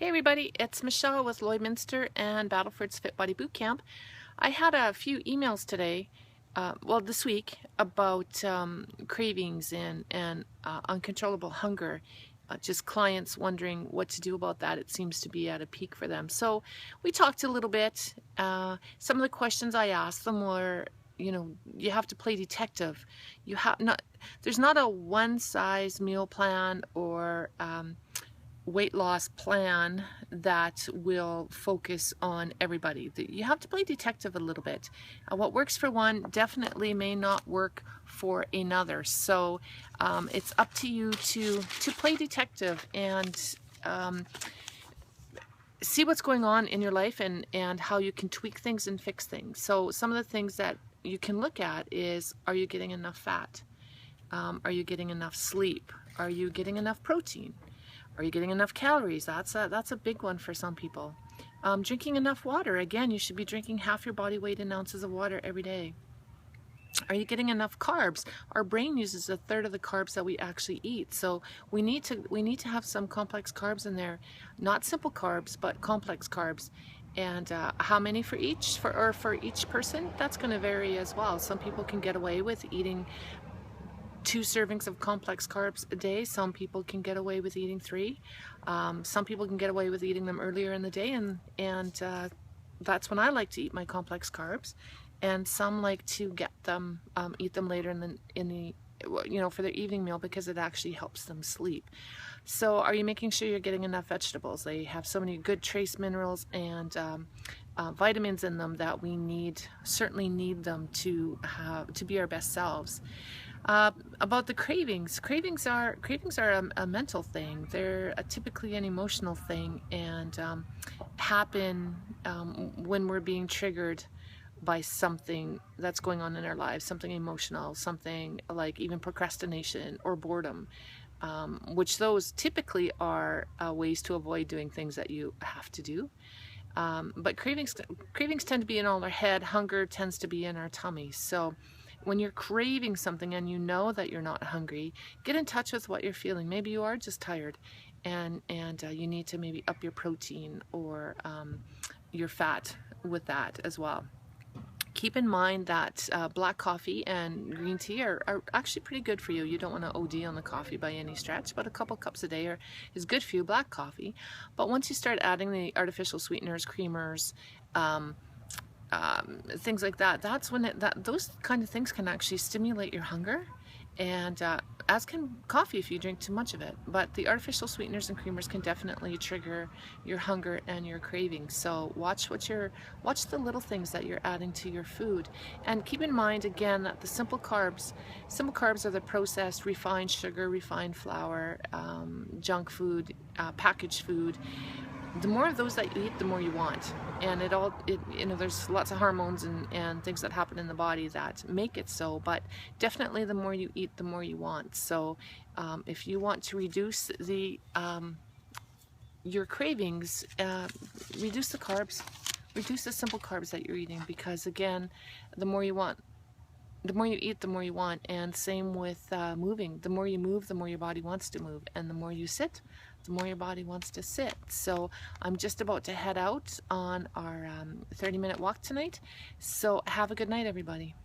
Hey everybody, it's Michelle with Lloydminster and Battleford's Fit Body Bootcamp. I had a few emails today, this week, about cravings and uncontrollable hunger. Just clients wondering what to do about that. It seems to be at a peak for them. So we talked a little bit. Some of the questions I asked them were, you have to play detective. There's not a one-size meal plan or weight loss plan that will focus on everybody. You have to play detective a little bit. What works for one definitely may not work for another. So it's up to you to play detective and see what's going on in your life and how you can tweak things and fix things. So some of the things that you can look at is, are you getting enough fat? Are you getting enough sleep? Are you getting enough protein? Are you getting enough calories? That's a big one for some people. Drinking enough water. Again, you should be drinking half your body weight in ounces of water every day. Are you getting enough carbs? Our brain uses a third of the carbs that we actually eat. So we need to have some complex carbs in there. Not simple carbs, but complex carbs. And how many for each? For each person? That's going to vary as well. Some people can get away with eating 2 servings of complex carbs a day. Some people can get away with eating 3. Some people can get away with eating them earlier in the day, and that's when I like to eat my complex carbs. And some like to get them, eat them later in the for their evening meal, because it actually helps them sleep. So are you making sure you're getting enough vegetables? They have so many good trace minerals and vitamins in them that we certainly need them to be our best selves. About the cravings. Cravings are a mental thing. They're typically an emotional thing, and happen when we're being triggered by something that's going on in our lives, something emotional, something like even procrastination or boredom, which those typically are ways to avoid doing things that you have to do. But cravings tend to be in all our head. Hunger tends to be in our tummy. So when you're craving something and you know that you're not hungry, get in touch with what you're feeling. Maybe you are just tired, and you need to maybe up your protein or your fat with that as well. Keep in mind that black coffee and green tea are actually pretty good for you. You don't want to OD on the coffee by any stretch, but a couple cups a day is good for you, black coffee. But once you start adding the artificial sweeteners, creamers, things like that, that's when those kind of things can actually stimulate your hunger, and as can coffee if you drink too much of it. But the artificial sweeteners and creamers can definitely trigger your hunger and your cravings. So watch the little things that you're adding to your food, and keep in mind again that the simple carbs are the processed, refined sugar, refined flour, junk food, packaged food. The more of those that you eat, the more you want. And there's lots of hormones and things that happen in the body that make it so, but definitely the more you eat, the more you want. So if you want to reduce your cravings, reduce the carbs, reduce the simple carbs that you're eating, because again, the more you want, the more you eat, the more you want. And same with moving. The more you move, the more your body wants to move. And the more you sit, the more your body wants to sit. So I'm just about to head out on our 30-minute walk tonight. So have a good night, everybody.